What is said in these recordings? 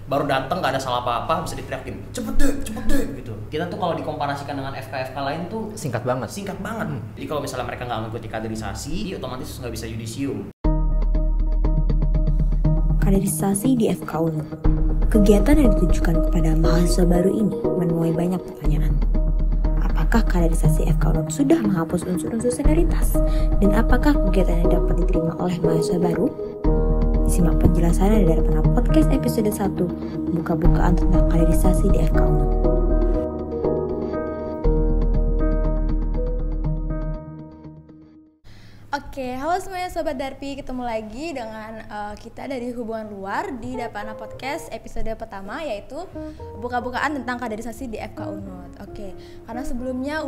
baru datang nggak ada salah apa-apa bisa diteriakin cepet deh gitu. Kita tuh kalau dikomparasikan dengan FK lain tuh singkat banget. Jadi kalau misalnya mereka nggak mengikuti kaderisasi, otomatis nggak bisa yudisium. Kaderisasi di FK UNUD. Kegiatan yang ditujukan kepada mahasiswa baru ini menuai banyak pertanyaan. Apakah kaderisasi FK UNUD sudah menghapus unsur-unsur senioritas? Dan apakah kegiatan yang dapat diterima oleh mahasiswa baru? Simak penjelasannya dari Darpana Podcast episode 1, buka-bukaan tentang kaderisasi di FK UNUD. Oke, halo semuanya Sobat Darpi, ketemu lagi dengan kita dari Hubungan Luar di Darpana Podcast episode pertama, yaitu buka-bukaan tentang kaderisasi di FK UNUD. Oke, karena sebelumnya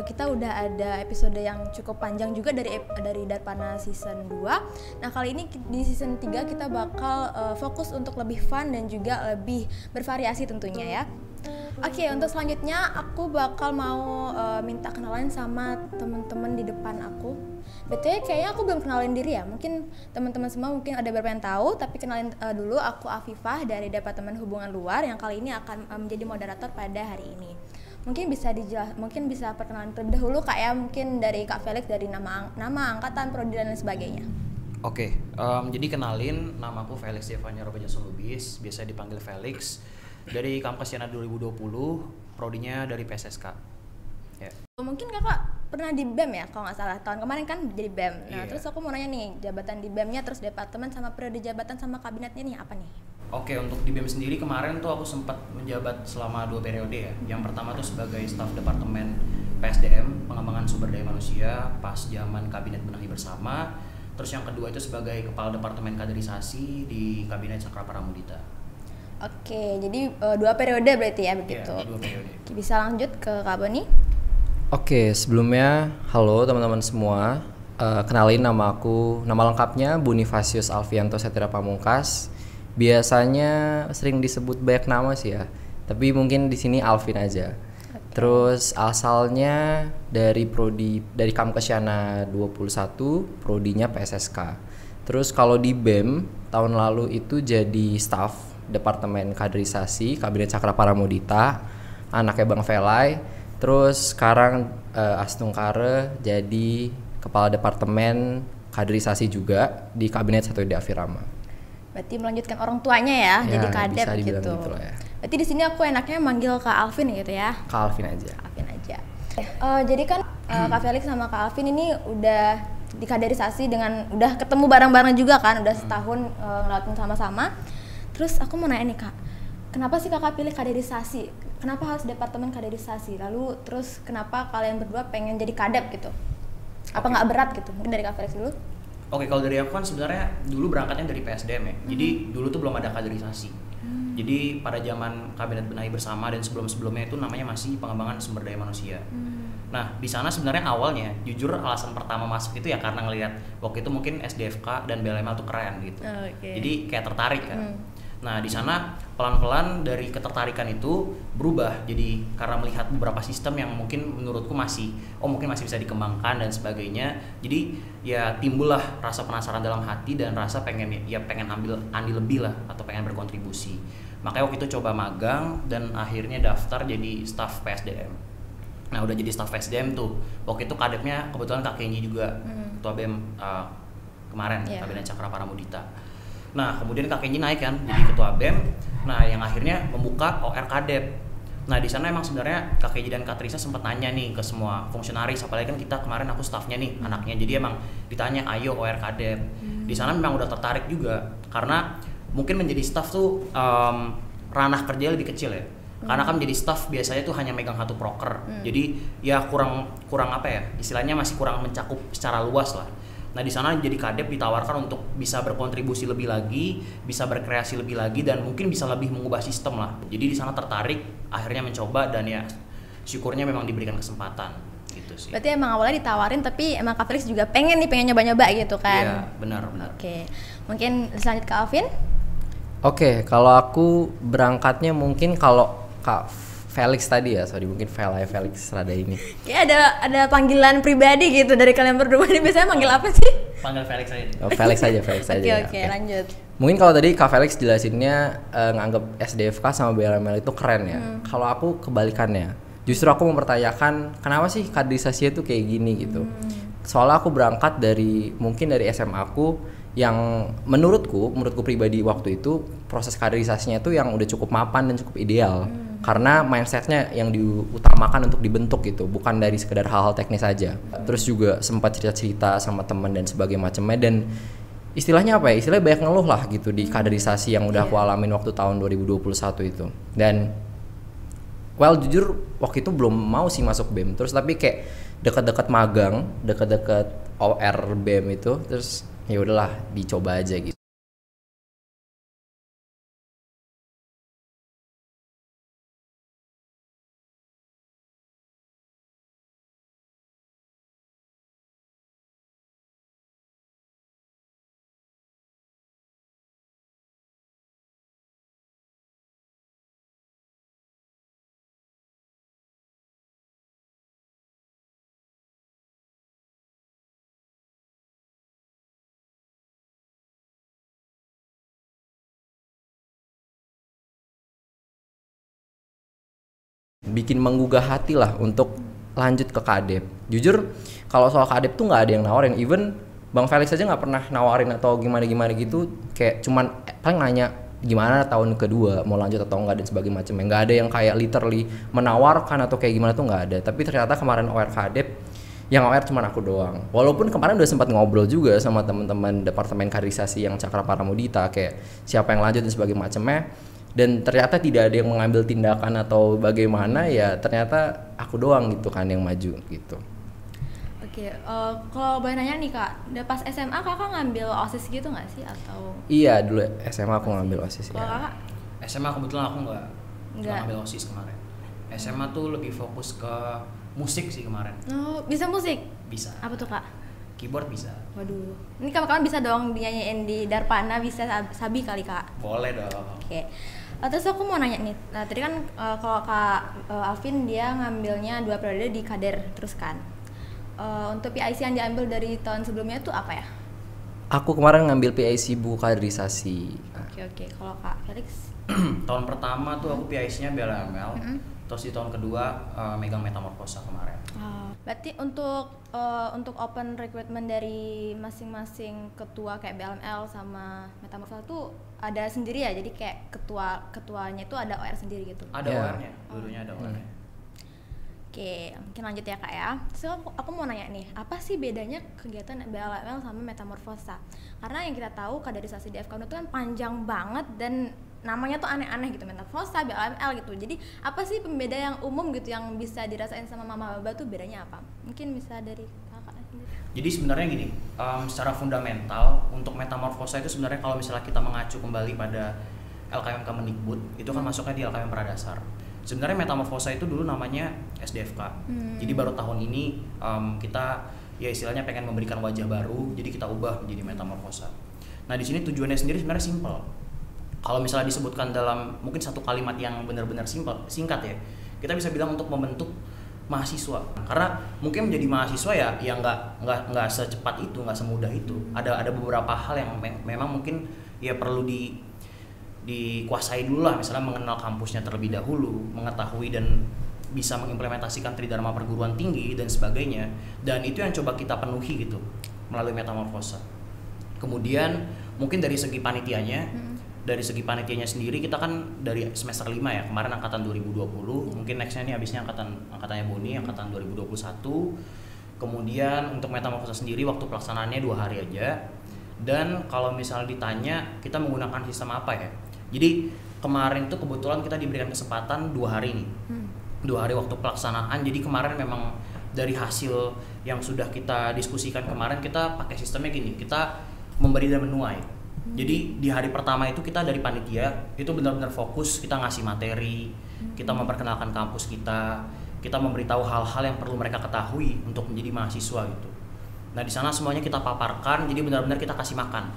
kita udah ada episode yang cukup panjang juga dari Darpana season 2. Nah, kali ini di season 3 kita bakal fokus untuk lebih fun dan juga lebih bervariasi tentunya ya. Oke, untuk selanjutnya aku bakal mau minta kenalan sama teman-teman di depan aku. Betulnya kayaknya aku belum kenalin diri ya. Mungkin teman-teman semua mungkin ada beberapa yang tahu, tapi kenalin dulu, aku Afifah dari Departemen Hubungan Luar yang kali ini akan menjadi moderator pada hari ini. Mungkin bisa perkenalan terlebih dahulu Kak ya, mungkin dari Kak Felix dari nama angkatan, prodi dan lain sebagainya. Oke, jadi kenalin, nama aku Felix Devanya Robajason Lubis, biasa dipanggil Felix. Dari Kampus Yana 2020, prodinya dari PSSK. Ya. Mungkin kakak pernah di BEM ya, kalau nggak salah tahun kemarin kan jadi BEM. Nah, Iya. terus aku mau nanya nih, jabatan di BEM-nya, terus departemen sama periode jabatan sama kabinetnya nih apa nih? Oke, untuk di BEM sendiri kemarin tuh aku sempat menjabat selama 2 periode ya. Yang pertama tuh sebagai staf departemen PSDM, pengembangan sumber daya manusia, pas zaman kabinet benahi bersama. Terus yang kedua itu sebagai kepala departemen kaderisasi di kabinet Cakrapara Mudita. Oke, jadi 2 periode berarti ya begitu. Iya, 2 periode. Oke, bisa lanjut ke Kak Boni? Oke, sebelumnya halo teman-teman semua. Kenalin nama lengkapnya Bonifasius Alfianto Setira Pamungkas. Biasanya sering disebut banyak nama sih ya, tapi mungkin di sini Alvin aja. Terus asalnya dari Kampus Yana 21, prodinya PSSK. Terus kalau di BEM tahun lalu itu jadi staf Departemen Kaderisasi Kabinet Cakrapara Mudita, anaknya Bang Velay. Terus sekarang Astungkare jadi Kepala Departemen Kaderisasi juga di Kabinet Satu Afirama. Berarti melanjutkan orang tuanya ya, jadi kadep gitu. Ya. Berarti di sini aku enaknya manggil Kak Alvin gitu ya. Kak Alvin aja. Jadi kan Kak Felix sama Kak Alvin ini udah dikaderisasi dengan udah ketemu bareng-bareng juga kan, udah setahun ngelakuin sama-sama. Terus aku mau nanya nih Kak, kenapa sih Kakak pilih kaderisasi? Kenapa harus departemen kaderisasi? Lalu terus kenapa kalian berdua pengen jadi kadep gitu? Apa nggak berat gitu? Mungkin dari Kak Felix dulu. Oke, kalau dari aku kan sebenarnya dulu berangkatnya dari PSDM ya. Jadi dulu tuh belum ada kaderisasi. Jadi pada zaman kabinet benahi bersama dan sebelum-sebelumnya itu namanya masih pengembangan sumber daya manusia. Nah, di sana sebenarnya awalnya jujur alasan pertama masuk itu ya karena ngelihat waktu itu mungkin SDFK dan BLML tuh keren gitu. Jadi kayak tertarik kan. Nah, di sana pelan-pelan dari ketertarikan itu berubah jadi karena melihat beberapa sistem yang mungkin menurutku masih bisa dikembangkan dan sebagainya. Jadi ya timbullah rasa penasaran dalam hati dan rasa pengen ambil andil lebih lah atau pengen berkontribusi. Makanya waktu itu coba magang dan akhirnya daftar jadi staf PSDM. Nah, udah jadi staf PSDM tuh. Waktu itu kadepnya kebetulan Kak Kenji juga, ketua BEM kemarin, Kabinet Cakrapara Mudita. Nah, kemudian Kak Kenji naik kan jadi ketua BEM. Nah, yang akhirnya membuka OR Kadep. Nah, di sana emang sebenarnya Kak Kenji dan Kak Trisa sempat nanya nih ke semua fungsionaris, apalagi kan kita kemarin aku stafnya nih, anaknya. Jadi emang ditanya, "Ayo OR Kadep." Di sana memang udah tertarik juga karena mungkin menjadi staf tuh ranah kerja lebih kecil ya. Karena kan menjadi staf biasanya tuh hanya megang satu proker. Jadi ya kurang apa ya? Istilahnya masih kurang mencakup secara luas lah. Nah, di sana jadi kadep ditawarkan untuk bisa berkontribusi lebih lagi, bisa berkreasi lebih lagi dan mungkin bisa lebih mengubah sistem lah. Jadi di sana tertarik, akhirnya mencoba dan ya syukurnya memang diberikan kesempatan gitu sih. Berarti emang awalnya ditawarin tapi emang Kak Felix juga pengen nyoba-nyoba gitu kan? Iya, benar. Oke. Mungkin selanjut ke Alvin? Oke, kalau aku berangkatnya mungkin kalau Kak Felix tadi ya, mungkin Felix rada ini. Ya ada panggilan pribadi gitu dari kalian berdua. Ini biasanya manggil apa sih? Panggil Felix aja. Oh, Felix aja. Oke, lanjut. Mungkin kalau tadi Kak Felix jelasinnya nganggap SDFK sama BLML itu keren ya. Kalau aku kebalikannya. Justru aku mempertanyakan kenapa sih kaderisasinya tuh kayak gini gitu. Soalnya aku berangkat dari mungkin dari SMA aku yang menurutku pribadi waktu itu proses kaderisasinya itu yang udah cukup mapan dan cukup ideal. Karena mindsetnya yang diutamakan untuk dibentuk gitu, bukan dari sekedar hal-hal teknis aja. Terus juga sempat cerita-cerita sama teman dan sebagainya macamnya, dan istilahnya apa ya? Istilahnya banyak ngeluh lah gitu di kaderisasi yang udah aku alamin waktu tahun 2021 itu. Dan jujur waktu itu belum mau sih masuk BEM. Terus tapi kayak dekat-dekat magang, dekat-dekat OR BEM itu, terus ya udahlah dicoba aja gitu. Bikin menggugah hati lah untuk lanjut ke Kadep. Jujur kalau soal Kadep tuh nggak ada yang nawarin, even Bang Felix aja nggak pernah nawarin atau gimana gitu, kayak cuman paling nanya gimana tahun kedua mau lanjut atau enggak dan sebagainya macamnya. Nggak ada yang kayak literally menawarkan atau kayak gimana tuh nggak ada. Tapi ternyata kemarin OR Kadep yang OR cuman aku doang. Walaupun kemarin udah sempat ngobrol juga sama teman-teman departemen kaderisasi yang Cakra Paramudita kayak siapa yang lanjut dan sebagainya macamnya. Dan ternyata tidak ada yang mengambil tindakan atau bagaimana, ya ternyata aku doang gitu kan yang maju gitu. Oke, kalau boleh nanya nih Kak, pas SMA Kakak ngambil OSIS gitu nggak sih atau? Iya, dulu SMA aku ngambil OSIS Kalau ya. Kakak? SMA kebetulan aku nggak ngambil OSIS kemarin. SMA tuh lebih fokus ke musik sih kemarin. Oh, bisa musik? Bisa. Apa tuh Kak? Keyboard bisa. Waduh, ini kawan-kawan bisa dong dinyanyiin di Darpana, bisa Sabi kali Kak? Boleh dong. Oke. Terus aku mau nanya nih, nah tadi kan kalau Kak Alvin dia ngambilnya 2 periode di Kader terus kan. Untuk PIC yang diambil dari tahun sebelumnya tuh apa ya? Aku kemarin ngambil PIC buku kaderisasi. Oke. Kalau Kak Felix? Tahun pertama tuh aku PIC-nya BLML, terus di tahun kedua megang Metamorfosa kemarin. Berarti untuk open recruitment dari masing-masing ketua kayak BLML sama Metamorfosa tuh ada sendiri ya, jadi kayak ketuanya itu ada OR sendiri gitu. Ada OR-nya, dulunya ada OR-nya. Oke, mungkin lanjut ya Kak ya. So, aku mau nanya nih, apa sih bedanya kegiatan BLML sama Metamorfosa? Karena yang kita tahu kaderisasi di FK itu kan panjang banget dan namanya tuh aneh-aneh gitu, Metamorfosa, BLML gitu. Jadi apa sih pembeda yang umum gitu yang bisa dirasain sama Mama Baba tuh bedanya apa? Mungkin bisa dari Kakak sendiri. Jadi sebenarnya gini, secara fundamental untuk Metamorfosa itu sebenarnya kalau misalnya kita mengacu kembali pada LKM Kemendikbud, itu kan masuknya di LKM Pradasar. Sebenarnya Metamorfosa itu dulu namanya SDFK. Jadi baru tahun ini kita ya istilahnya pengen memberikan wajah baru, jadi kita ubah menjadi Metamorfosa. Nah di sini tujuannya sendiri sebenarnya simpel. Kalau misalnya disebutkan dalam mungkin satu kalimat yang benar-benar singkat ya, kita bisa bilang untuk membentuk mahasiswa. Karena mungkin menjadi mahasiswa ya nggak secepat itu, nggak semudah itu. Ada beberapa hal yang memang mungkin ya perlu dikuasai dulu lah, misalnya mengenal kampusnya terlebih dahulu, mengetahui dan bisa mengimplementasikan Tridharma perguruan tinggi dan sebagainya. Dan itu yang coba kita penuhi gitu melalui Metamorfosa. Kemudian mungkin dari segi panitianya, dari segi panitianya sendiri kita kan dari semester 5 ya, kemarin angkatan 2020, mungkin nextnya ini habisnya angkatannya Boni, angkatan 2021. Kemudian untuk Metamorfosa sendiri waktu pelaksanaannya 2 hari aja. Dan kalau misalnya ditanya kita menggunakan sistem apa ya, jadi kemarin tuh kebetulan kita diberikan kesempatan 2 hari nih, 2 hari waktu pelaksanaan. Jadi kemarin memang dari hasil yang sudah kita diskusikan kemarin, kita pakai sistemnya gini, kita memberi dan menuai. Jadi di hari pertama itu kita dari panitia itu benar-benar fokus, kita ngasih materi, kita memperkenalkan kampus kita memberitahu hal-hal yang perlu mereka ketahui untuk menjadi mahasiswa gitu. Nah di sana semuanya kita paparkan, jadi benar-benar kita kasih makan.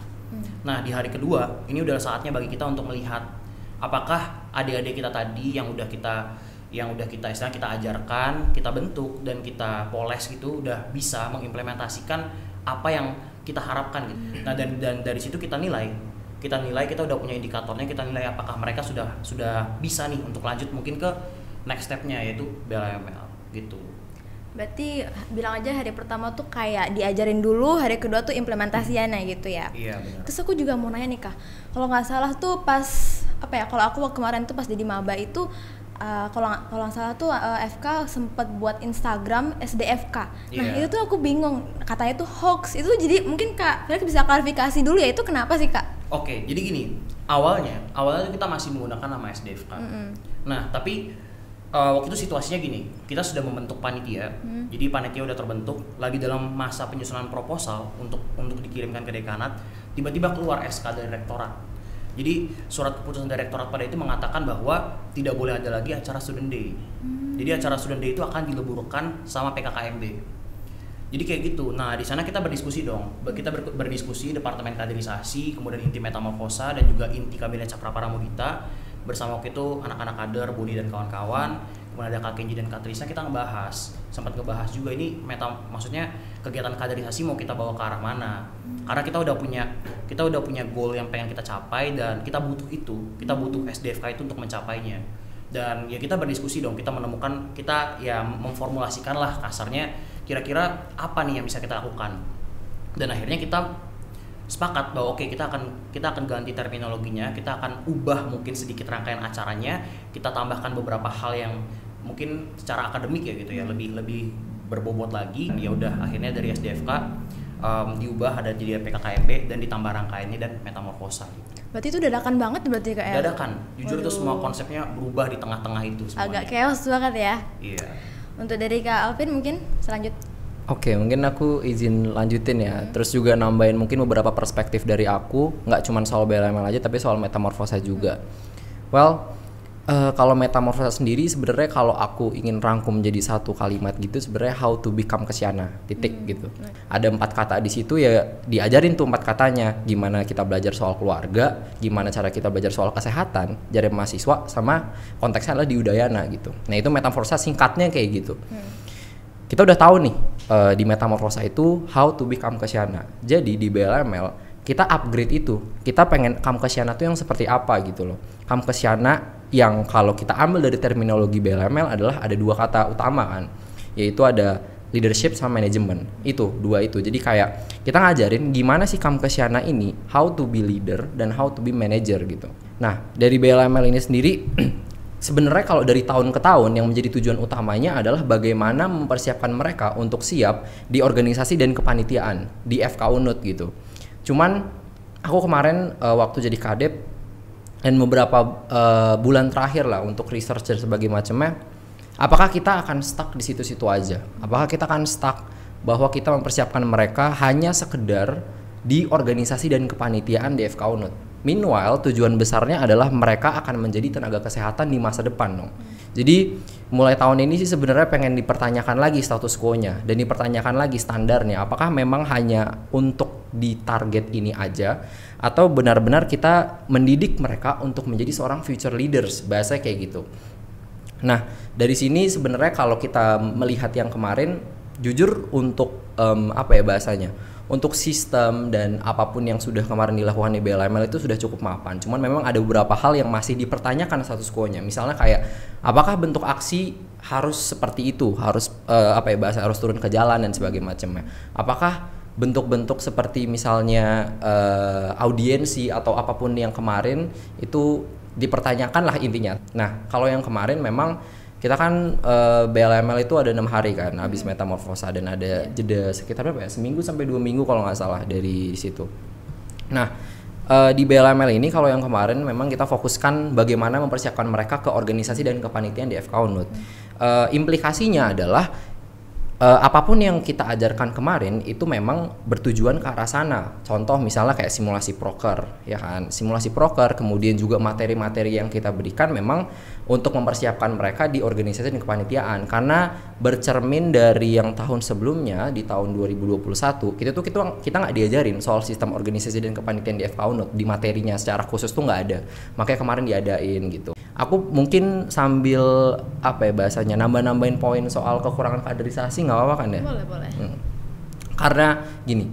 Nah di hari kedua ini udah saatnya bagi kita untuk melihat apakah adik-adik kita tadi yang udah kita istilahnya kita ajarkan, kita bentuk dan kita poles gitu, udah bisa mengimplementasikan apa yang kita harapkan gitu. Nah dan dari situ kita nilai kita nilai, kita udah punya indikatornya, kita nilai apakah mereka sudah bisa nih untuk lanjut mungkin ke next stepnya yaitu BLML gitu. Berarti bilang aja hari pertama tuh kayak diajarin dulu, hari kedua tuh implementasiannya gitu ya. Iya benar. Terus aku juga mau nanya nih Kak, kalau nggak salah tuh pas kalau aku kemarin tuh pas jadi maba itu kalau nggak salah tuh FK sempat buat Instagram SDFK. Nah itu tuh aku bingung, katanya tuh hoax. Itu jadi mungkin Kak Felix bisa klarifikasi dulu ya, itu kenapa sih Kak? Oke, jadi gini, awalnya kita masih menggunakan nama SDFK. Nah tapi waktu itu situasinya gini, kita sudah membentuk panitia, jadi panitia udah terbentuk, lagi dalam masa penyusunan proposal untuk dikirimkan ke dekanat, tiba-tiba keluar SK dari rektorat. Jadi surat keputusan dari rektorat pada itu mengatakan bahwa tidak boleh ada lagi acara student day. Jadi acara student day itu akan dileburkan sama PKKMB. Jadi kayak gitu. Nah di sana kita berdiskusi dong, kita berdiskusi Departemen Kaderisasi, kemudian inti Metamorfosa dan juga inti Kabinet Capraparamudita. Bersama waktu itu anak-anak kader, Budi dan kawan-kawan, kemudian ada Kak Kenji dan Kak Trisna, kita sempat ngebahas juga ini maksudnya kegiatan kaderisasi mau kita bawa ke arah mana, karena kita udah punya goal yang pengen kita capai dan kita butuh SDFK itu untuk mencapainya. Dan ya kita berdiskusi dong, kita menemukan, kita ya memformulasikan lah kasarnya kira-kira apa nih yang bisa kita lakukan, dan akhirnya kita sepakat bahwa oke, kita akan ganti terminologinya, kita akan ubah mungkin sedikit rangkaian acaranya, kita tambahkan beberapa hal yang mungkin secara akademik ya gitu ya, lebih berbobot lagi. Ya udah akhirnya dari SDFK diubah ada jadi PKKMB dan ditambah rangkaiannya dan Metamorfosa gitu. Berarti itu dadakan banget berarti Kak ya? Dadakan, jujur itu semua konsepnya berubah di tengah-tengah itu semuanya. Agak chaos banget ya. Iya. Untuk dari Kak Alvin mungkin selanjutnya. Oke, mungkin aku izin lanjutin ya. Terus juga nambahin mungkin beberapa perspektif dari aku, nggak cuma soal BLML aja, tapi soal Metamorfosa juga. Well, kalau Metamorfosa sendiri sebenarnya kalau aku ingin rangkum jadi satu kalimat gitu, sebenarnya how to become Kasyana, titik gitu. Ada 4 kata di situ ya, diajarin tuh 4 katanya. Gimana kita belajar soal keluarga, gimana cara kita belajar soal kesehatan, jadi mahasiswa, sama konteksnya adalah di Udayana gitu. Nah itu Metamorfosa singkatnya kayak gitu. Kita udah tahu nih di Metamorfosa itu how to become Kasyana. Jadi di BLML kita upgrade itu. Kita pengen Kasyana itu yang seperti apa gitu loh. Kasyana yang kalau kita ambil dari terminologi BLML adalah ada 2 kata utama kan. Yaitu ada leadership sama manajemen. Itu 2 itu. Jadi kayak kita ngajarin gimana sih Kasyana ini how to be leader dan how to be manager gitu. Nah, dari BLML ini sendiri sebenarnya kalau dari tahun ke tahun yang menjadi tujuan utamanya adalah bagaimana mempersiapkan mereka untuk siap di organisasi dan kepanitiaan di FK Unut gitu. Cuman aku kemarin waktu jadi kadep dan beberapa bulan terakhir lah untuk research dan sebagainya macamnya, apakah kita akan stuck di situ-situ aja? Apakah kita akan stuck bahwa kita mempersiapkan mereka hanya sekedar di organisasi dan kepanitiaan di FK Unut? Meanwhile, tujuan besarnya adalah mereka akan menjadi tenaga kesehatan di masa depan dong. Jadi mulai tahun ini sih sebenarnya pengen dipertanyakan lagi status quo-nya dan dipertanyakan lagi standarnya. Apakah memang hanya untuk di target ini aja atau benar-benar kita mendidik mereka untuk menjadi seorang future leaders, bahasanya kayak gitu. Nah, dari sini sebenarnya kalau kita melihat yang kemarin, jujur untuk bahasanya, untuk sistem dan apapun yang sudah kemarin dilakukan di BLML itu sudah cukup mapan. Cuman memang ada beberapa hal yang masih dipertanyakan status quo-nya. Misalnya kayak apakah bentuk aksi harus seperti itu, harus harus turun ke jalan dan sebagainya macamnya. Apakah bentuk-bentuk seperti misalnya audiensi atau apapun yang kemarin itu dipertanyakan lah intinya. Nah, kalau yang kemarin memang kita kan BLML itu ada 6 hari kan habis Metamorfosa dan ada jeda sekitar berapa ya? Seminggu sampai 2 minggu kalau nggak salah dari situ. Nah di BLML ini kalau yang kemarin memang kita fokuskan bagaimana mempersiapkan mereka ke organisasi dan kepanitiaan di FK Unut. Implikasinya adalah apapun yang kita ajarkan kemarin itu memang bertujuan ke arah sana. Contoh misalnya kayak simulasi proker, ya kan? Simulasi proker, kemudian juga materi-materi yang kita berikan memang untuk mempersiapkan mereka di organisasi dan kepanitiaan. Karena bercermin dari yang tahun sebelumnya di tahun 2021, kita nggak diajarin soal sistem organisasi dan kepanitiaan di FK Unut. Di materinya secara khusus tuh nggak ada. Makanya kemarin diadain gitu. Aku mungkin sambil bahasanya nambah-nambahin poin soal kekurangan kaderisasi nggak apa-apa kan ya? Boleh. Karena gini,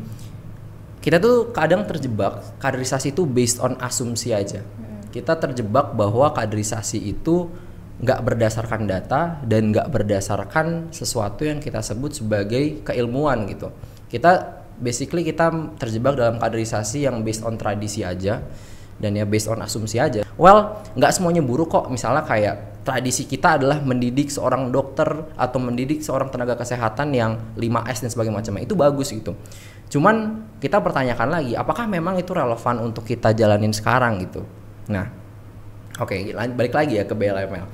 kita tuh kadang terjebak kaderisasi itu based on asumsi aja. Kita terjebak bahwa kaderisasi itu nggak berdasarkan data dan nggak berdasarkan sesuatu yang kita sebut sebagai keilmuan gitu. Kita terjebak dalam kaderisasi yang based on tradisi aja dan ya based on asumsi aja. Well, nggak semuanya buruk kok. Misalnya kayak tradisi kita adalah mendidik seorang dokter atau mendidik seorang tenaga kesehatan yang 5S dan sebagainya macamnya. Itu bagus gitu. Cuman kita pertanyakan lagi, apakah memang itu relevan untuk kita jalanin sekarang gitu. Nah, oke, balik lagi ya ke BLML.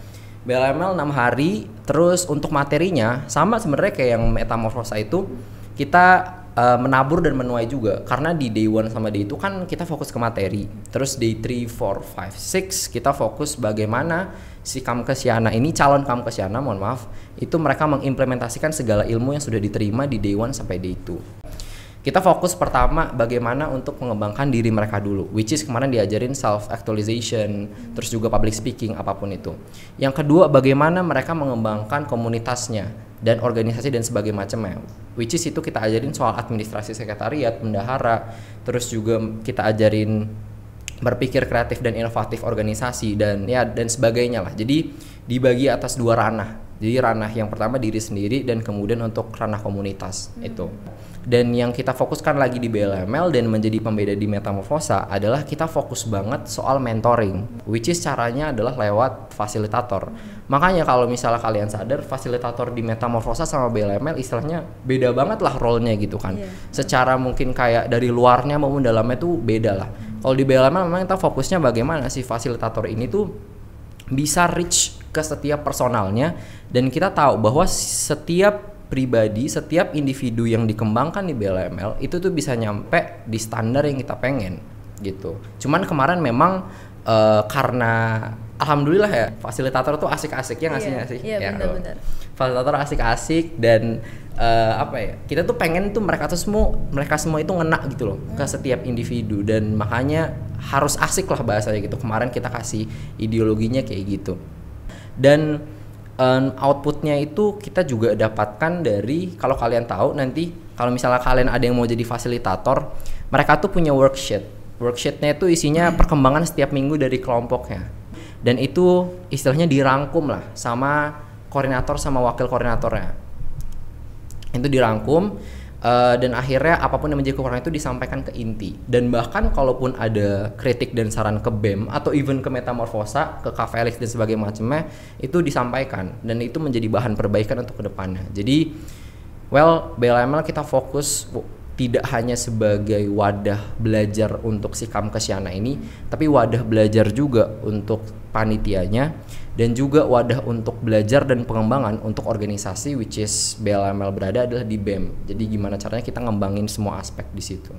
BLML 6 hari, terus untuk materinya sama sebenarnya kayak yang metamorfosa itu kita menabur dan menuai juga, karena di day 1 sama day 2 kan kita fokus ke materi, terus day 3, 4, 5, 6 kita fokus bagaimana si Kamkesiana ini, calon Kamkesiana itu mereka mengimplementasikan segala ilmu yang sudah diterima di day 1 sampai day 2. Kita fokus pertama bagaimana untuk mengembangkan diri mereka dulu, which is kemarin diajarin self actualization, terus juga public speaking, apapun itu. Yang kedua, bagaimana mereka mengembangkan komunitasnya dan organisasi dan sebagainya macamnya, which is itu kita ajarin soal administrasi sekretariat, bendahara, terus juga kita ajarin berpikir kreatif dan inovatif organisasi dan sebagainya lah. Jadi dibagi atas 2 ranah. Jadi ranah yang pertama diri sendiri dan kemudian untuk ranah komunitas itu. Dan yang kita fokuskan lagi di BLML dan menjadi pembeda di Metamorfosa adalah kita fokus banget soal mentoring, which is caranya adalah lewat fasilitator. Makanya kalau misalnya kalian sadar, fasilitator di Metamorfosa sama BLML istilahnya beda banget lah role-nya gitu kan. Secara mungkin kayak dari luarnya maupun dalamnya tuh beda lah. Kalau di BLML memang kita fokusnya bagaimana si fasilitator ini tuh bisa reach ke setiap personalnya, dan kita tahu bahwa setiap pribadi, setiap individu yang dikembangkan di BLML itu tuh bisa nyampe di standar yang kita pengen gitu. Cuman kemarin memang karena alhamdulillah ya fasilitator tuh asik-asik ya nggak sih? Iya, benar-benar. Fasilitator asik-asik dan kita tuh pengen tuh mereka semua itu ngena gitu loh ke setiap individu, dan makanya harus asik lah bahasanya gitu. Kemarin kita kasih ideologinya kayak gitu. Dan outputnya itu kita juga dapatkan dari, kalau kalian tahu nanti kalau misalnya kalian ada yang mau jadi fasilitator, mereka tuh punya worksheetnya itu isinya perkembangan setiap minggu dari kelompoknya, dan itu istilahnya dirangkum lah sama koordinator sama wakil koordinatornya. Itu dirangkum dan akhirnya apapun yang menjadi kekurangan itu disampaikan ke inti, dan bahkan kalaupun ada kritik dan saran ke BEM atau even ke Metamorfosa, ke KVLX dan sebagainya macamnya, itu disampaikan dan itu menjadi bahan perbaikan untuk kedepannya. Jadi BLML kita fokus tidak hanya sebagai wadah belajar untuk si Kamkesiana ini, tapi wadah belajar juga untuk panitianya, dan juga wadah untuk belajar dan pengembangan untuk organisasi, which is BLML berada adalah di BEM. Jadi gimana caranya kita ngembangin semua aspek di situ.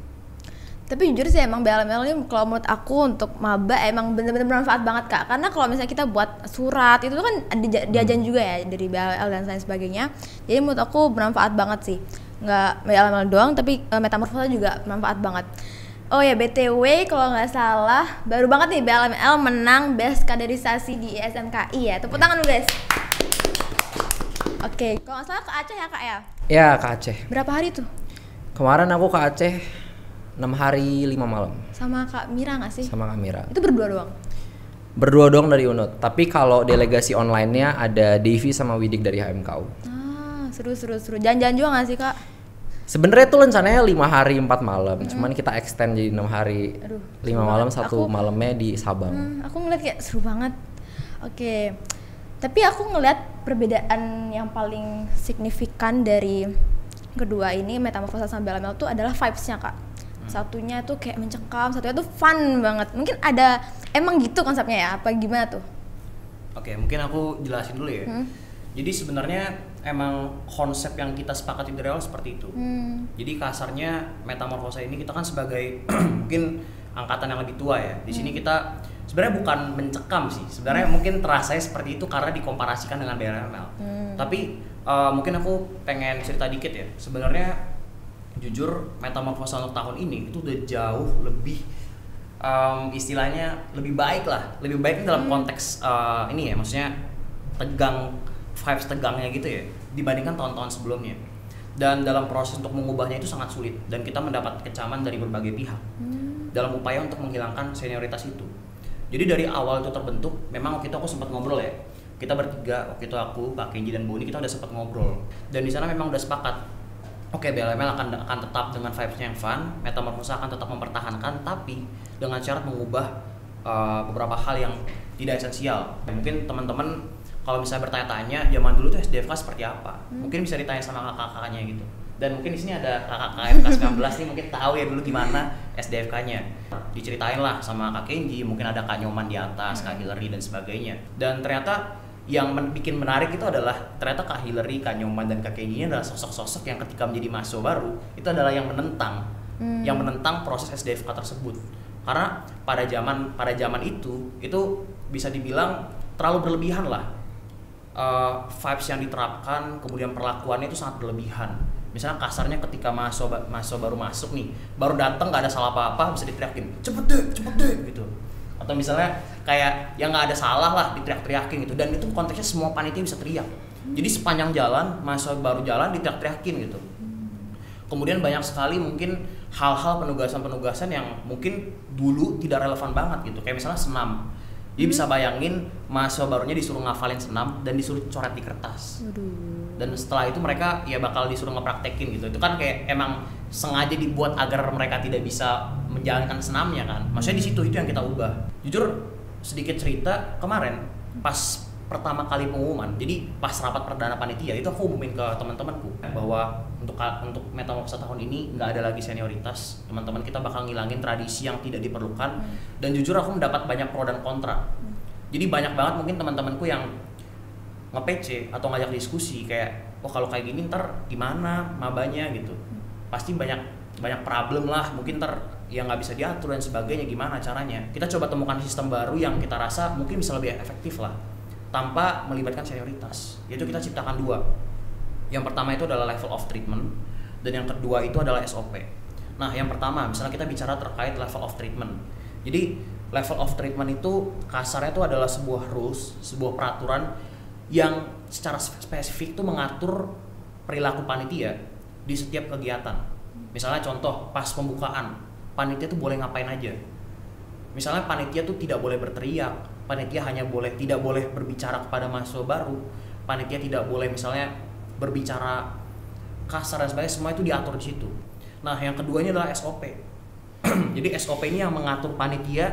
Tapi jujur sih emang BLML ini kalau menurut aku untuk maba emang bener-bener bermanfaat banget Kak. Karena kalau misalnya kita buat surat itu kan diajarin juga ya dari BLML dan lain sebagainya. Jadi menurut aku bermanfaat banget sih. Nggak BLML doang, tapi Metamorfosa juga bermanfaat banget. Oh ya, BTW kalau nggak salah baru banget nih BLML menang Best Kaderisasi di ISMKI ya. Tepuk tangan dulu guys. Oke, kalau nggak salah ke Aceh ya Kak ya? Ya, ke Aceh. Berapa hari tuh? Kemarin aku ke Aceh 6 hari 5 malam. Sama Kak Mira nggak sih? Sama Kak Mira. Itu berdua doang? Berdua doang dari UNUT. Tapi kalau delegasi online-nya ada Devi sama Widik dari HMKU. Seru. Jangan-jangan juga nggak sih Kak? Sebenarnya tuh rencananya 5 hari 4 malam, cuman kita extend jadi 6 hari 5 malam, 1 malamnya di Sabang. Aku ngeliat kayak seru banget. Oke. Tapi aku ngeliat perbedaan yang paling signifikan dari kedua ini, Metamorfosa sama BLML tuh adalah vibes-nya Kak. Satunya tuh kayak mencekam, satunya tuh fun banget. Mungkin ada, emang gitu konsepnya ya? Apa gimana tuh? Oke, mungkin aku jelasin dulu ya. Jadi sebenarnya emang konsep yang kita sepakati dari awal seperti itu. Jadi kasarnya Metamorfosa ini kita kan sebagai mungkin angkatan yang lebih tua ya. Di sini kita sebenarnya bukan mencekam sih. Sebenarnya mungkin terasa seperti itu karena dikomparasikan dengan BLML. Tapi mungkin aku pengen cerita dikit ya. Sebenarnya jujur Metamorfosa untuk tahun ini itu udah jauh lebih istilahnya lebih baik lah. Lebih baik dalam konteks ini ya, maksudnya vibes tegangnya gitu ya, dibandingkan tahun-tahun sebelumnya. Dan dalam proses untuk mengubahnya itu sangat sulit dan kita mendapat kecaman dari berbagai pihak dalam upaya untuk menghilangkan senioritas itu. Jadi dari awal itu terbentuk, memang waktu itu aku sempat ngobrol ya. Kita bertiga, waktu itu aku, Kak Kenji dan Boni, kita udah sempat ngobrol. Dan di sana memang udah sepakat. Oke, BLML akan tetap dengan vibes-nya yang fun, Metamorphosa akan tetap mempertahankan, tapi dengan syarat mengubah beberapa hal yang tidak esensial. Mungkin teman-teman kalau misalnya bertanya-tanya zaman dulu tuh SDFK seperti apa, mungkin bisa ditanya sama kakak-kakaknya gitu. Dan mungkin di sini ada kakak-kakak FK 19 nih, mungkin tahu ya dulu gimana SDFK-nya. Diceritain lah sama Kak Kenji, mungkin ada Kak Nyoman di atas, Kak Hillary dan sebagainya. Dan ternyata yang bikin menarik itu adalah ternyata Kak Hillary, Kak Nyoman dan Kak Kenji adalah sosok-sosok yang ketika menjadi mahasiswa baru itu adalah yang menentang proses SDFK tersebut. Karena pada zaman itu bisa dibilang terlalu berlebihan lah. Vibes yang diterapkan, kemudian perlakuannya itu sangat berlebihan. Misalnya kasarnya ketika mahasiswa baru masuk nih, baru datang nggak ada salah apa-apa bisa diteriakin cepet deh gitu. Atau misalnya kayak yang nggak ada salah lah diteriak-teriakin gitu. Dan itu konteksnya semua panitia bisa teriak. Jadi sepanjang jalan mahasiswa baru jalan diteriak-teriakin gitu. Kemudian banyak sekali mungkin hal-hal penugasan yang mungkin dulu tidak relevan banget gitu. Kayak misalnya senam. Jadi bisa bayangin mahasiswa barunya disuruh ngafalin senam dan disuruh coret di kertas. Dan setelah itu mereka ya bakal disuruh ngepraktekin gitu. Itu kan kayak emang sengaja dibuat agar mereka tidak bisa menjalankan senamnya kan. Maksudnya di situ itu yang kita ubah. Jujur sedikit cerita kemarin pas pertama kali pengumuman. Jadi pas rapat perdana panitia itu aku umumin ke teman-temanku bahwa untuk Metamorphosa tahun ini nggak ada lagi senioritas. Teman-teman kita bakal ngilangin tradisi yang tidak diperlukan. Dan jujur aku mendapat banyak pro dan kontra. Jadi banyak banget mungkin teman-temanku yang nge-PC atau ngajak diskusi kayak kalau kayak gini ntar gimana mabanya gitu. Pasti banyak problem lah, mungkin ntar yang nggak bisa diatur dan sebagainya, gimana caranya. Kita coba temukan sistem baru yang kita rasa mungkin bisa lebih efektif lah tanpa melibatkan senioritas. Yaitu kita ciptakan dua. Yang pertama itu adalah level of treatment dan yang kedua itu adalah SOP. Nah yang pertama misalnya kita bicara terkait level of treatment. Jadi level of treatment itu kasarnya itu adalah sebuah rules, sebuah peraturan yang secara spesifik tuh mengatur perilaku panitia di setiap kegiatan. Misalnya contoh pas pembukaan, panitia tuh boleh ngapain aja. Misalnya panitia tuh tidak boleh berteriak, panitia tidak boleh berbicara kepada mahasiswa baru, panitia tidak boleh misalnya berbicara kasar dan sebagainya, semua itu diatur di situ. Nah, yang kedua ini adalah SOP. Jadi SOP ini yang mengatur panitia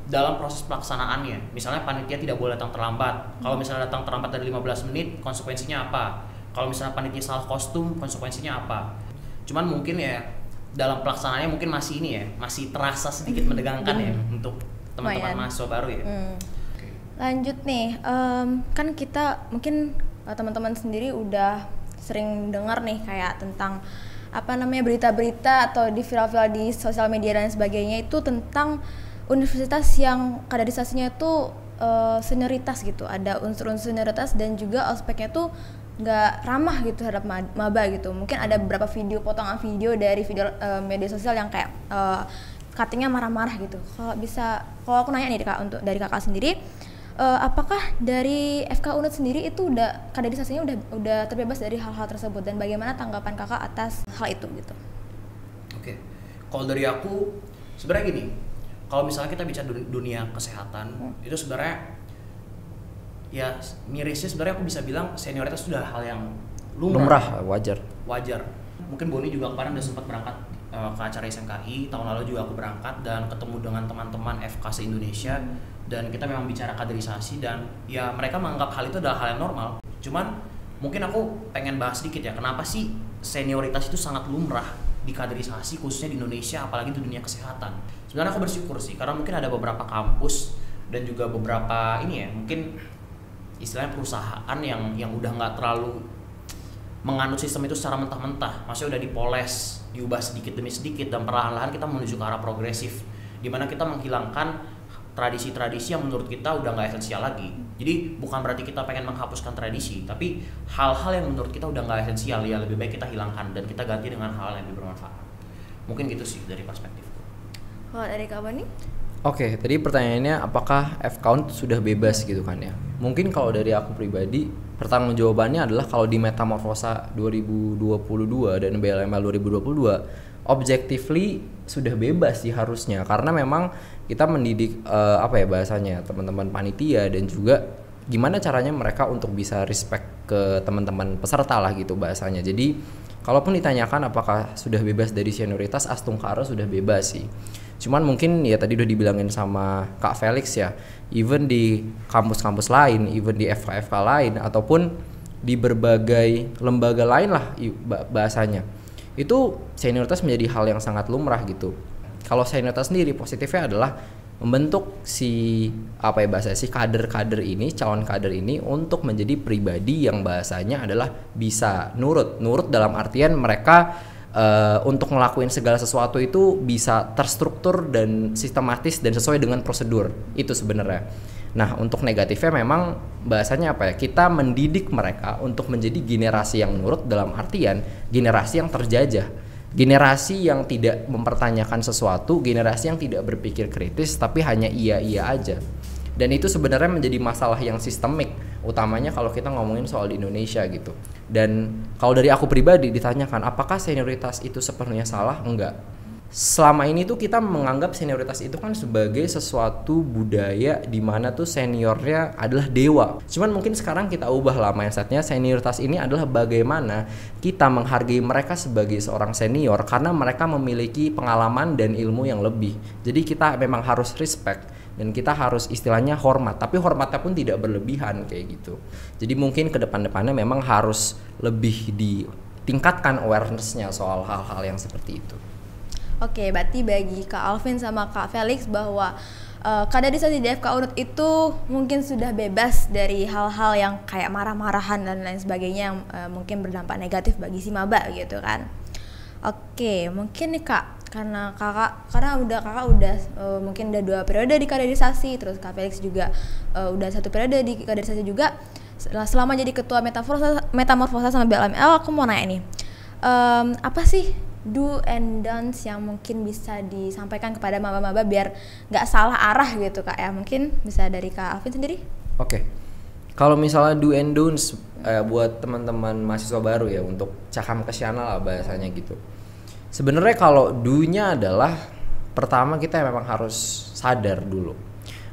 dalam proses pelaksanaannya. Misalnya panitia tidak boleh datang terlambat. Kalau misalnya datang terlambat dari 15 menit, konsekuensinya apa? Kalau misalnya panitia salah kostum, konsekuensinya apa? Cuman mungkin ya dalam pelaksanaannya mungkin masih terasa sedikit menegangkan ya untuk teman-teman mahasiswa baru ya. Lanjut nih, kan kita mungkin teman-teman sendiri udah sering dengar nih kayak tentang berita-berita atau di viral-viral di sosial media dan sebagainya itu tentang universitas yang kaderisasinya itu senioritas gitu, ada unsur-unsur senioritas dan juga ospeknya tuh nggak ramah gitu terhadap maba gitu. Mungkin ada beberapa potongan video dari video media sosial yang kayak cuttingnya marah-marah gitu. Kalau aku nanya nih dari kakak sendiri, apakah dari FK Unut sendiri itu kaderisasinya udah terbebas dari hal-hal tersebut dan bagaimana tanggapan kakak atas hal itu gitu? Oke, kalau dari aku sebenarnya gini, kalau misalnya kita bicara dunia kesehatan itu sebenarnya ya mirisnya sebenarnya aku bisa bilang senioritas sudah hal yang lumrah, wajar. Mungkin Boni juga kemarin udah sempat berangkat ke acara SMKI, tahun lalu juga aku berangkat dan ketemu dengan teman-teman FK se-Indonesia dan kita memang bicara kaderisasi dan ya mereka menganggap hal itu adalah hal yang normal. Cuman mungkin aku pengen bahas sedikit ya, kenapa sih senioritas itu sangat lumrah di kaderisasi khususnya di Indonesia apalagi di dunia kesehatan. Sebenarnya aku bersyukur sih karena mungkin ada beberapa kampus dan juga beberapa mungkin istilahnya perusahaan yang udah nggak terlalu menganut sistem itu secara mentah-mentah, maksudnya udah dipoles, diubah sedikit demi sedikit dan perlahan-lahan kita menuju ke arah progresif, dimana kita menghilangkan tradisi-tradisi yang menurut kita udah nggak esensial lagi. Jadi bukan berarti kita pengen menghapuskan tradisi, tapi hal-hal yang menurut kita udah nggak esensial ya lebih baik kita hilangkan dan kita ganti dengan hal yang lebih bermanfaat. Mungkin gitu sih dari perspektifku. Kalau dari Kak Boni? Oke, tadi pertanyaannya apakah F-Count sudah bebas gitu kan ya? Mungkin kalau dari aku pribadi, pertanggungjawabannya adalah kalau di Metamorfosa 2022 dan BLML 2022, objectively sudah bebas sih harusnya. Karena memang kita mendidik bahasanya teman-teman panitia dan juga gimana caranya mereka untuk bisa respect ke teman-teman peserta lah gitu bahasanya. Jadi, kalaupun ditanyakan apakah sudah bebas dari senioritas, Astungkara sudah bebas sih. Cuman mungkin ya tadi udah dibilangin sama Kak Felix ya, even di kampus-kampus lain, even di FK lain, ataupun di berbagai lembaga lain lah bahasanya, itu senioritas menjadi hal yang sangat lumrah gitu. Kalau senioritas sendiri positifnya adalah membentuk si kader-kader ini, calon kader ini untuk menjadi pribadi yang bahasanya adalah bisa nurut dalam artian mereka untuk ngelakuin segala sesuatu itu bisa terstruktur dan sistematis dan sesuai dengan prosedur itu sebenarnya. Nah, untuk negatifnya memang bahasanya kita mendidik mereka untuk menjadi generasi yang nurut dalam artian generasi yang terjajah, generasi yang tidak mempertanyakan sesuatu, generasi yang tidak berpikir kritis tapi hanya iya aja. Dan itu sebenarnya menjadi masalah yang sistemik, utamanya kalau kita ngomongin soal di Indonesia gitu. Dan kalau dari aku pribadi ditanyakan apakah senioritas itu sepenuhnya salah? Enggak. Selama ini tuh kita menganggap senioritas itu kan sebagai sesuatu budaya di mana tuh seniornya adalah dewa. Cuman mungkin sekarang kita ubah lah mindsetnya, senioritas ini adalah bagaimana kita menghargai mereka sebagai seorang senior karena mereka memiliki pengalaman dan ilmu yang lebih. Jadi kita memang harus respect dan kita harus istilahnya hormat, tapi hormatnya pun tidak berlebihan kayak gitu. Jadi mungkin ke depan-depannya memang harus lebih ditingkatkan awareness-nya soal hal-hal yang seperti itu. Oke, berarti bagi Kak Alvin sama Kak Felix bahwa kaderisasi di FK Unut itu mungkin sudah bebas dari hal-hal yang kayak marah-marahan dan lain sebagainya yang mungkin berdampak negatif bagi si maba gitu kan. Oke, mungkin nih Kak, karena kakak udah mungkin udah 2 periode di kaderisasi, terus Kak Felix juga udah 1 periode di kaderisasi juga. Selama jadi ketua Metamorfosa sama BLML, aku mau nanya nih, apa sih do and don'ts yang mungkin bisa disampaikan kepada maba-maba biar nggak salah arah gitu Kak ya? Mungkin bisa dari Kak Alvin sendiri. Oke. Kalau misalnya do and don'ts buat teman-teman mahasiswa baru ya, untuk cakam kesyana lah bahasanya gitu. Sebenarnya kalau do-nya adalah pertama kita memang harus sadar dulu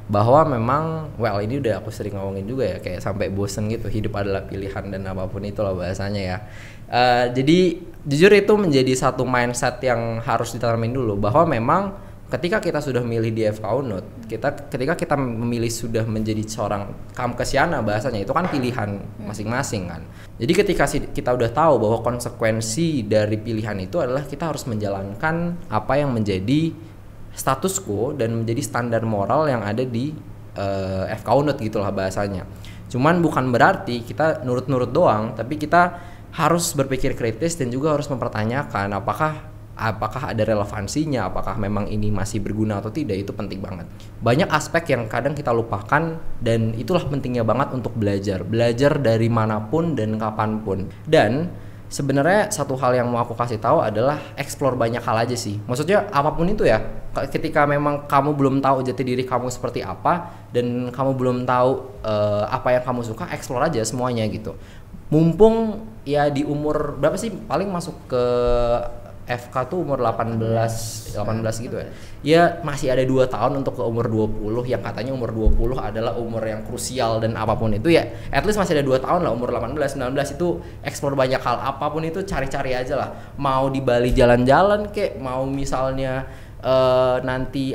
bahwa memang ini udah aku sering ngomongin juga ya, kayak sampai bosen gitu, hidup adalah pilihan dan apapun itulah bahasanya ya. Jadi jujur itu menjadi satu mindset yang harus ditanamin dulu, bahwa memang ketika kita sudah milih di FK Unut, ketika kita memilih sudah menjadi seorang kamkesyana bahasanya, itu kan pilihan masing-masing kan. Jadi ketika kita udah tahu bahwa konsekuensi dari pilihan itu adalah kita harus menjalankan apa yang menjadi status quo dan menjadi standar moral yang ada di FK Unut gitulah bahasanya. Cuman bukan berarti kita nurut-nurut doang, tapi kita harus berpikir kritis dan juga harus mempertanyakan apakah ada relevansinya, apakah memang ini masih berguna atau tidak. Itu penting banget. Banyak aspek yang kadang kita lupakan dan itulah pentingnya banget untuk belajar dari manapun dan kapanpun. Dan sebenarnya satu hal yang mau aku kasih tahu adalah explore banyak hal aja sih. Maksudnya apapun itu ya, ketika memang kamu belum tahu jati diri kamu seperti apa dan kamu belum tahu apa yang kamu suka, explore aja semuanya gitu. Mumpung ya di umur berapa sih paling masuk ke FK tuh umur 18 gitu ya. Ya masih ada 2 tahun untuk ke umur 20, yang katanya umur 20 adalah umur yang krusial dan apapun itu ya. At least masih ada 2 tahun lah, umur 18, 19 itu explore banyak hal, apapun itu cari-cari aja lah. Mau di Bali jalan-jalan kek, mau misalnya nanti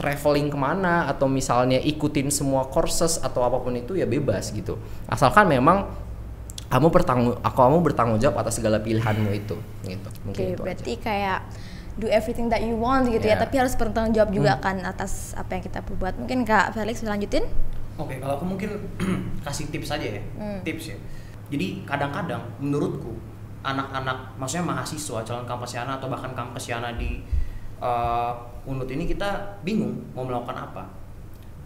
traveling kemana, atau misalnya ikutin semua courses atau apapun itu ya bebas gitu. Asalkan memang kamu bertanggung jawab atas segala pilihanmu itu gitu. Oke, berarti aja. Kayak do everything that you want gitu ya, tapi harus bertanggung jawab juga kan atas apa yang kita perbuat. Mungkin Kak Felix lanjutin? Oke, kalau aku mungkin kasih tips aja ya. Tips ya. Jadi kadang-kadang menurutku anak-anak, maksudnya mahasiswa, calon kamkesyana atau bahkan kamkesyana di Unut ini, kita bingung mau melakukan apa.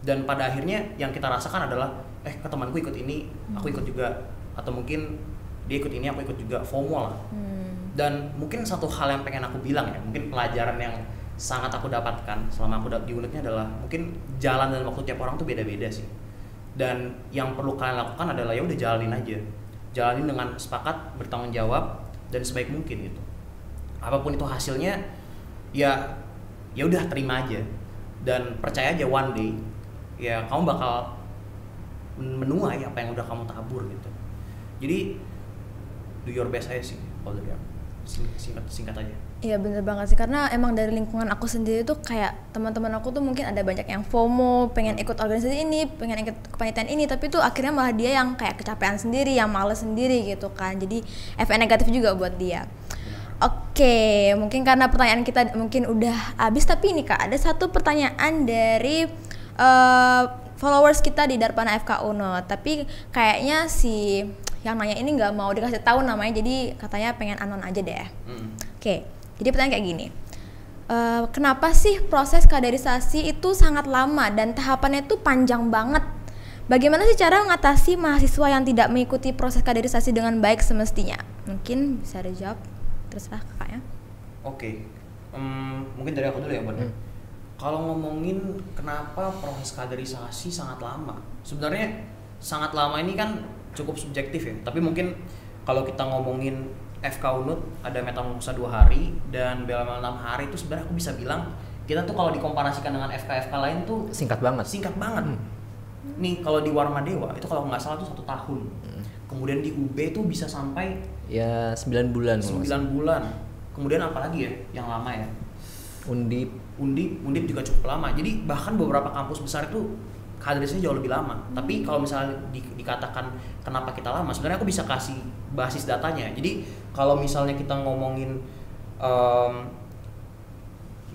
Dan pada akhirnya yang kita rasakan adalah ke temanku ikut ini, aku ikut juga, atau mungkin dia ikut ini, aku ikut juga, FOMO lah. Dan mungkin satu hal yang pengen aku bilang ya, mungkin pelajaran yang sangat aku dapatkan selama aku di unitnya adalah mungkin jalan dan waktu tiap orang tuh beda-beda sih. Dan yang perlu kalian lakukan adalah ya udah jalanin dengan sepakat, bertanggung jawab dan sebaik mungkin gitu. Apapun itu hasilnya ya udah terima aja dan percaya aja one day ya kamu bakal menuai apa yang udah kamu tabur gitu. Jadi do your best aja sih kalau dari aku. Singkat aja. Iya bener banget sih, karena emang dari lingkungan aku sendiri tuh kayak teman-teman aku tuh mungkin ada banyak yang FOMO, pengen ikut organisasi ini, pengen ikut kepanitiaan ini, tapi tuh akhirnya malah dia yang kayak kecapean sendiri, yang males sendiri gitu kan. Jadi efek negatif juga buat dia. Oke, mungkin karena pertanyaan kita mungkin udah habis, tapi ini Kak, ada satu pertanyaan dari followers kita di Darpana FK Unut, tapi kayaknya si yang nanya ini nggak mau dikasih tahu namanya, jadi katanya pengen anon aja deh. Oke, jadi pertanyaan kayak gini, kenapa sih proses kaderisasi itu sangat lama dan tahapannya itu panjang banget? Bagaimana sih cara mengatasi mahasiswa yang tidak mengikuti proses kaderisasi dengan baik semestinya? Mungkin bisa dijawab, terserah kakaknya. Oke, mungkin dari aku dulu ya Bon. Kalau ngomongin kenapa proses kaderisasi sangat lama, sebenarnya sangat lama ini kan cukup subjektif ya, tapi mungkin kalau kita ngomongin FK Unut ada metamorfosa 2 hari dan BLML 6 hari itu sebenarnya aku bisa bilang kita tuh kalau dikomparasikan dengan FK lain tuh Singkat banget. Nih kalau di Warma Dewa itu kalau nggak salah tuh 1 tahun. Kemudian di UB tuh bisa sampai Ya 9 bulan. 9 bulan. Kemudian apalagi ya yang lama ya? Undip juga cukup lama. Jadi bahkan beberapa kampus besar itu kaderisasinya jauh lebih lama. Tapi kalau misalnya dikatakan kenapa kita lama, sebenarnya aku bisa kasih basis datanya. Jadi kalau misalnya kita ngomongin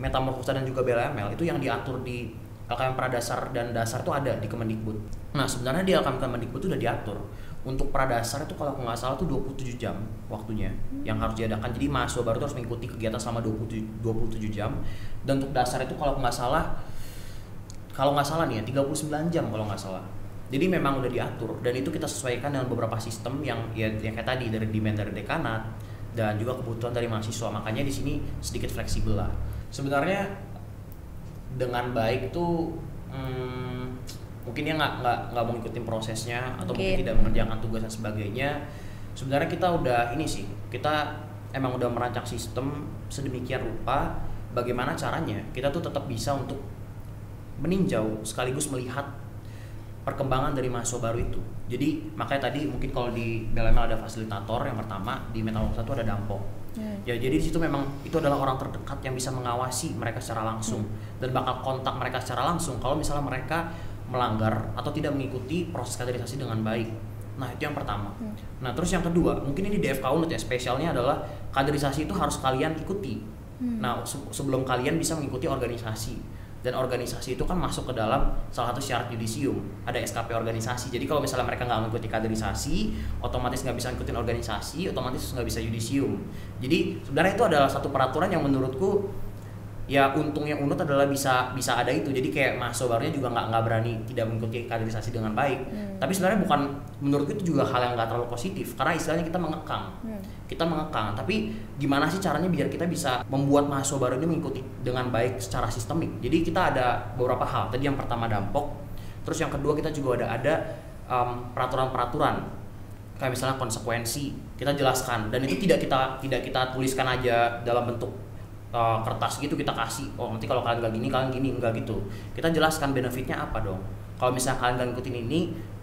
metamorfosa dan juga BLML itu yang diatur di LKM Pradasar dan Dasar itu ada di Kemendikbud. Nah sebenarnya di LKM Kemendikbud itu udah diatur. Untuk Pradasar itu kalau aku nggak salah tuh 27 jam waktunya yang harus diadakan. Jadi mahasiswa baru itu harus mengikuti kegiatan selama 27 jam. Dan untuk Dasar itu kalau nggak salah nih ya 39 jam kalau nggak salah. Jadi memang udah diatur dan itu kita sesuaikan dengan beberapa sistem yang kayak tadi dari demand dari dekanat dan juga kebutuhan dari mahasiswa. Makanya di sini sedikit fleksibel lah. Sebenarnya dengan baik tuh mungkin dia nggak mau ngikutin prosesnya atau mungkin tidak mengerjakan tugas dan sebagainya. Sebenarnya kita udah kita emang udah merancang sistem sedemikian rupa bagaimana caranya kita tuh tetap bisa untuk meninjau sekaligus melihat perkembangan dari mahasiswa baru itu. Jadi makanya tadi mungkin kalau di BLML ada fasilitator yang pertama, di metamorfosa itu ada dampok. Ya jadi di situ memang itu adalah orang terdekat yang bisa mengawasi mereka secara langsung dan bakal kontak mereka secara langsung kalau misalnya mereka melanggar atau tidak mengikuti proses kaderisasi dengan baik. Nah itu yang pertama. Nah terus yang kedua, mungkin ini di FK Unut ya, spesialnya adalah kaderisasi itu harus kalian ikuti. Nah sebelum kalian bisa mengikuti organisasi. Dan organisasi itu kan masuk ke dalam salah satu syarat yudisium, ada SKP organisasi. Jadi kalau misalnya mereka nggak mengikuti kaderisasi, otomatis nggak bisa ngikutin organisasi, otomatis nggak bisa yudisium. Jadi sebenarnya itu adalah satu peraturan yang menurutku ya untungnya Unut adalah bisa ada itu. Jadi kayak mahasiswa barunya juga nggak berani tidak mengikuti kaderisasi dengan baik. Tapi sebenarnya bukan, menurutku itu juga hal yang nggak terlalu positif karena istilahnya kita mengekang. Tapi gimana sih caranya biar kita bisa membuat mahasiswa baru ini mengikuti dengan baik secara sistemik. Jadi kita ada beberapa hal. Tadi yang pertama dampok, terus yang kedua kita juga ada peraturan-peraturan kayak misalnya konsekuensi kita jelaskan, dan itu tidak kita tuliskan aja dalam bentuk kertas gitu kita kasih, oh nanti kalau kalian nggak gini kalian gini, enggak gitu. Kita jelaskan benefitnya apa dong. Kalau misalnya kalian nggak ngikutin ini,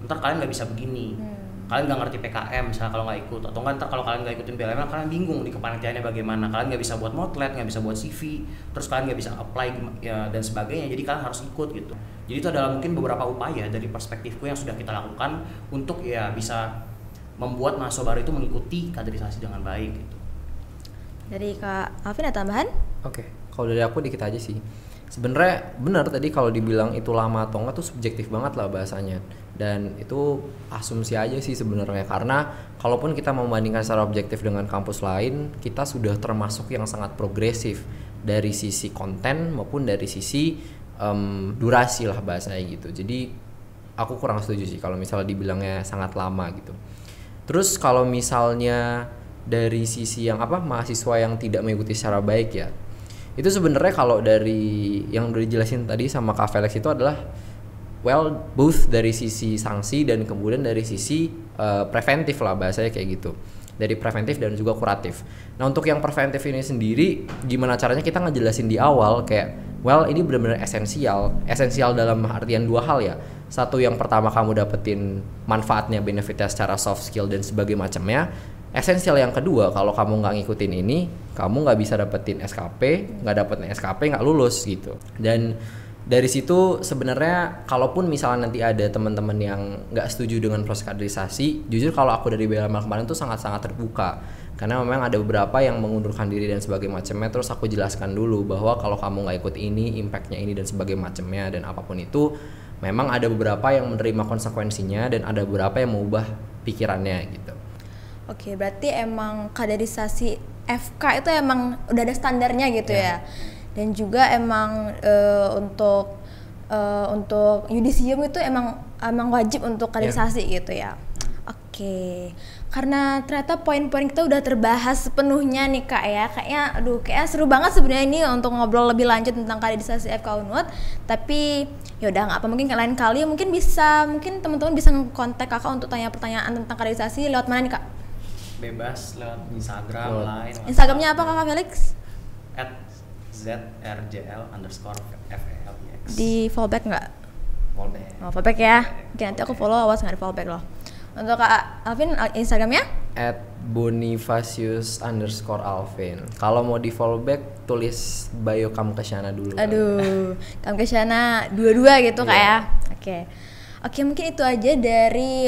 ntar kalian nggak bisa begini. Kalian nggak ngerti PKM misalnya kalau nggak ikut, atau ntar kalau kalian nggak ikutin BLML kalian bingung di kepanitiaannya bagaimana. Kalian nggak bisa buat motlet, nggak bisa buat CV, terus kalian nggak bisa apply ya, dan sebagainya. Jadi kalian harus ikut gitu. Jadi itu adalah mungkin beberapa upaya dari perspektifku yang sudah kita lakukan untuk ya bisa membuat mahasiswa baru itu mengikuti kaderisasi dengan baik gitu. Dari Kak Alvin ada tambahan? Oke, kalau dari aku dikit aja sih. Sebenarnya benar tadi kalau dibilang itu lama atau enggak tuh subjektif banget lah bahasanya. Dan itu asumsi aja sih sebenarnya, karena kalaupun kita membandingkan secara objektif dengan kampus lain, kita sudah termasuk yang sangat progresif dari sisi konten maupun dari sisi durasi lah bahasanya gitu. Jadi aku kurang setuju sih kalau misalnya dibilangnya sangat lama gitu. Terus kalau misalnya dari sisi yang mahasiswa yang tidak mengikuti secara baik ya, Itu sebenarnya kalau dari yang udah dijelasin tadi sama Kak Felix itu adalah both dari sisi sanksi dan kemudian dari sisi preventif lah, bahasanya kayak gitu. Dari preventif dan juga kuratif. Nah, untuk yang preventif ini sendiri gimana caranya kita ngejelasin di awal kayak ini benar-benar esensial dalam artian dua hal ya. Satu, yang pertama kamu dapetin manfaatnya, benefitnya secara soft skill dan sebagainya macamnya. Esensial yang kedua, kalau kamu nggak ngikutin ini, kamu nggak bisa dapetin SKP, nggak lulus gitu. Dan dari situ sebenarnya kalaupun misalnya nanti ada teman-teman yang nggak setuju dengan proses kaderisasi, jujur kalau aku dari BLML kemarin tuh sangat-sangat terbuka, karena memang ada beberapa yang mengundurkan diri dan sebagainya macamnya. Terus aku jelaskan dulu bahwa kalau kamu nggak ikut ini, impactnya ini dan sebagainya macamnya, dan apapun itu memang ada beberapa yang menerima konsekuensinya dan ada beberapa yang mengubah pikirannya gitu. Oke, berarti emang kaderisasi FK itu emang udah ada standarnya gitu ya. Dan juga emang untuk yudisium itu emang wajib untuk kaderisasi gitu ya. Oke. Karena ternyata poin-poin kita udah terbahas sepenuhnya nih Kak ya. Kayaknya seru banget sebenarnya ini untuk ngobrol lebih lanjut tentang kaderisasi FK Unmul. Tapi yaudah nggak apa, mungkin lain kali mungkin teman-teman bisa kontak Kakak untuk tanya pertanyaan tentang kaderisasi lewat mana nih Kak? Bebas lewat Instagram, Line. Instagramnya apa Kakak Felix? @zrjl_felix. Di fallback nggak? Fallback. Oh, fallback ya. Oke, nanti aku follow, awas nggak di fallback loh. Untuk Kak Alvin, Instagramnya? @bonifasius_alvin. Kalau mau di fallback tulis bio Kamkesyana dulu. Aduh, Kamkesyana 22 gitu Kak ya. Oke, mungkin itu aja dari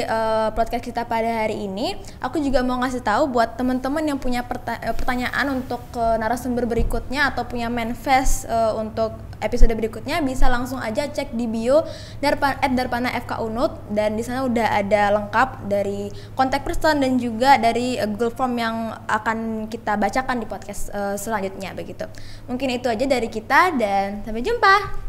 podcast kita pada hari ini. Aku juga mau ngasih tahu buat teman-teman yang punya pertanyaan untuk narasumber berikutnya atau punya manifest untuk episode berikutnya, bisa langsung aja cek di bio @darpana FK Unmul, dan di sana udah ada lengkap dari contact person dan juga dari Google Form yang akan kita bacakan di podcast selanjutnya begitu. Mungkin itu aja dari kita dan sampai jumpa.